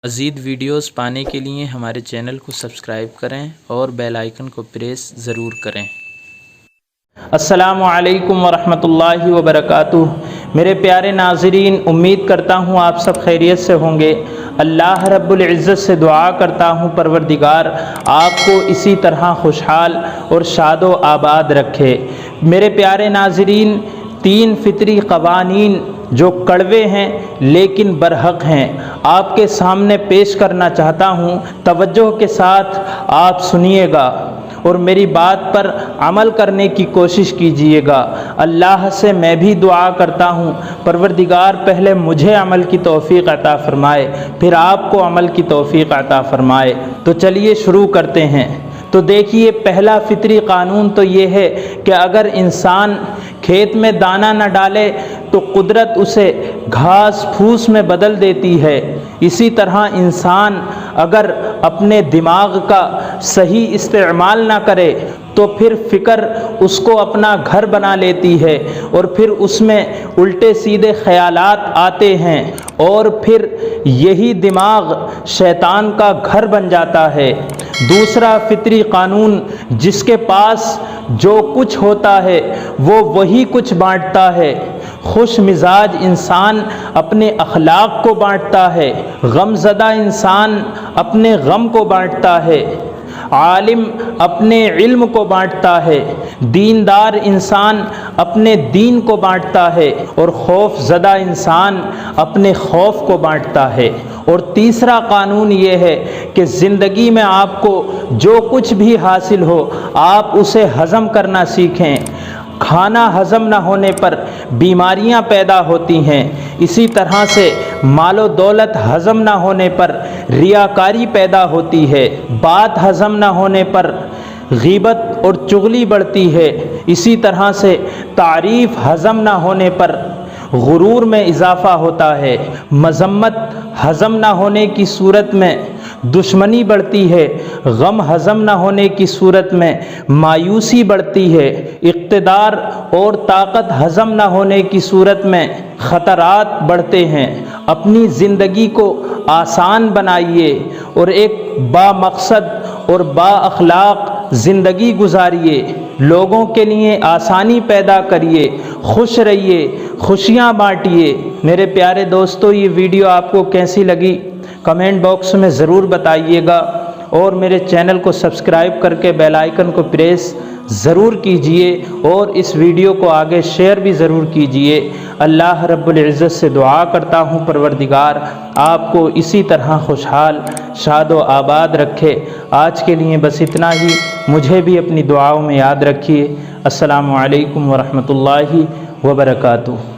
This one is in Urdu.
مزید ویڈیوز پانے کے لیے ہمارے چینل کو سبسکرائب کریں اور بیل آئیکن کو پریس ضرور کریں۔ السلام علیکم ورحمۃ اللہ وبرکاتہ۔ میرے پیارے ناظرین، امید کرتا ہوں آپ سب خیریت سے ہوں گے۔ اللہ رب العزت سے دعا کرتا ہوں پروردگار آپ کو اسی طرح خوشحال اور شاد و آباد رکھے۔ میرے پیارے ناظرین، 3 فطری قوانین جو کڑوے ہیں لیکن برحق ہیں، آپ کے سامنے پیش کرنا چاہتا ہوں۔ توجہ کے ساتھ آپ سنیے گا اور میری بات پر عمل کرنے کی کوشش کیجیے گا۔ اللہ سے میں بھی دعا کرتا ہوں پروردگار پہلے مجھے عمل کی توفیق عطا فرمائے، پھر آپ کو عمل کی توفیق عطا فرمائے۔ تو چلیے شروع کرتے ہیں۔ تو دیکھیے، پہلا فطری قانون تو یہ ہے کہ اگر انسان کھیت میں دانہ نہ ڈالے تو قدرت اسے گھاس پھوس میں بدل دیتی ہے۔ اسی طرح انسان اگر اپنے دماغ کا صحیح استعمال نہ کرے تو پھر فکر اس کو اپنا گھر بنا لیتی ہے اور پھر اس میں الٹے سیدھے خیالات آتے ہیں اور پھر یہی دماغ شیطان کا گھر بن جاتا ہے۔ دوسرا فطری قانون، جس کے پاس جو کچھ ہوتا ہے وہ وہی کچھ بانٹتا ہے۔ خوش مزاج انسان اپنے اخلاق کو بانٹتا ہے، غم زدہ انسان اپنے غم کو بانٹتا ہے، عالم اپنے علم کو بانٹتا ہے، دیندار انسان اپنے دین کو بانٹتا ہے اور خوف زدہ انسان اپنے خوف کو بانٹتا ہے۔ اور تیسرا قانون یہ ہے کہ زندگی میں آپ کو جو کچھ بھی حاصل ہو آپ اسے ہضم کرنا سیکھیں۔ کھانا ہضم نہ ہونے پر بیماریاں پیدا ہوتی ہیں، اسی طرح سے مال و دولت ہضم نہ ہونے پر ریاکاری پیدا ہوتی ہے، بات ہضم نہ ہونے پر غیبت اور چغلی بڑھتی ہے، اسی طرح سے تعریف ہضم نہ ہونے پر غرور میں اضافہ ہوتا ہے، مذمت ہضم نہ ہونے کی صورت میں دشمنی بڑھتی ہے، غم ہضم نہ ہونے کی صورت میں مایوسی بڑھتی ہے، اقتدار اور طاقت ہضم نہ ہونے کی صورت میں خطرات بڑھتے ہیں۔ اپنی زندگی کو آسان بنائیے اور ایک با مقصد اور با اخلاق زندگی گزاریے، لوگوں کے لیے آسانی پیدا کریے، خوش رہیے، خوشیاں بانٹیے۔ میرے پیارے دوستو، یہ ویڈیو آپ کو کیسی لگی کمنٹ باکس میں ضرور بتائیے گا اور میرے چینل کو سبسکرائب کر کے بیل آئیکن کو پریس ضرور کیجئے اور اس ویڈیو کو آگے شیئر بھی ضرور کیجئے۔ اللہ رب العزت سے دعا کرتا ہوں پروردگار آپ کو اسی طرح خوشحال شاد و آباد رکھے۔ آج کے لیے بس اتنا ہی، مجھے بھی اپنی دعاؤں میں یاد رکھیے۔ السلام علیکم ورحمۃ اللہ وبرکاتہ۔